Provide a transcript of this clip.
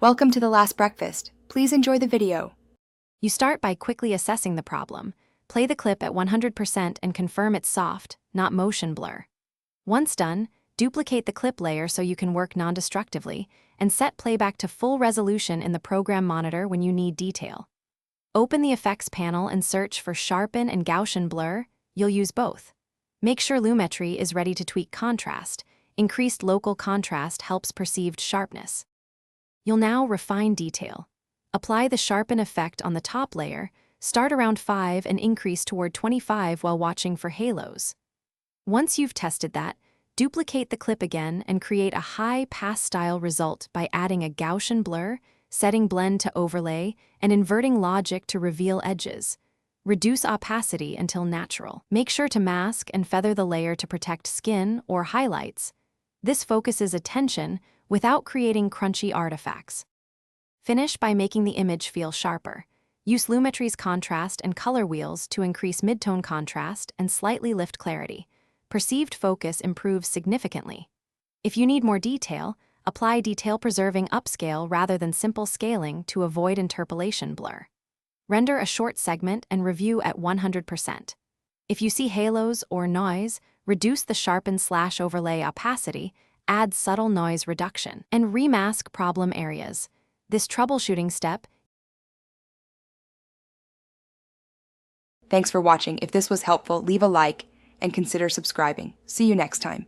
Welcome to The Last Breakfast. Please enjoy the video. You start by quickly assessing the problem. Play the clip at 100% and confirm it's soft, not motion blur. Once done, duplicate the clip layer so you can work non-destructively, and set playback to full resolution in the program monitor when you need detail. Open the effects panel and search for Sharpen and Gaussian Blur. You'll use both. Make sure Lumetri is ready to tweak contrast. Increased local contrast helps perceived sharpness. You'll now refine detail. Apply the sharpen effect on the top layer, start around 5 and increase toward 25 while watching for halos. Once you've tested that, duplicate the clip again and create a high pass style result by adding a Gaussian blur, setting blend to overlay, and inverting logic to reveal edges. Reduce opacity until natural. Make sure to mask and feather the layer to protect skin or highlights. This focuses attention without creating crunchy artifacts. Finish by making the image feel sharper. Use Lumetri's contrast and color wheels to increase midtone contrast and slightly lift clarity. Perceived focus improves significantly. If you need more detail, apply detail-preserving upscale rather than simple scaling to avoid interpolation blur. Render a short segment and review at 100%. If you see halos or noise, reduce the sharpen/overlay opacity, add subtle noise reduction, and remask problem areas. This troubleshooting step. Thanks for watching. If this was helpful, leave a like and consider subscribing. See you next time.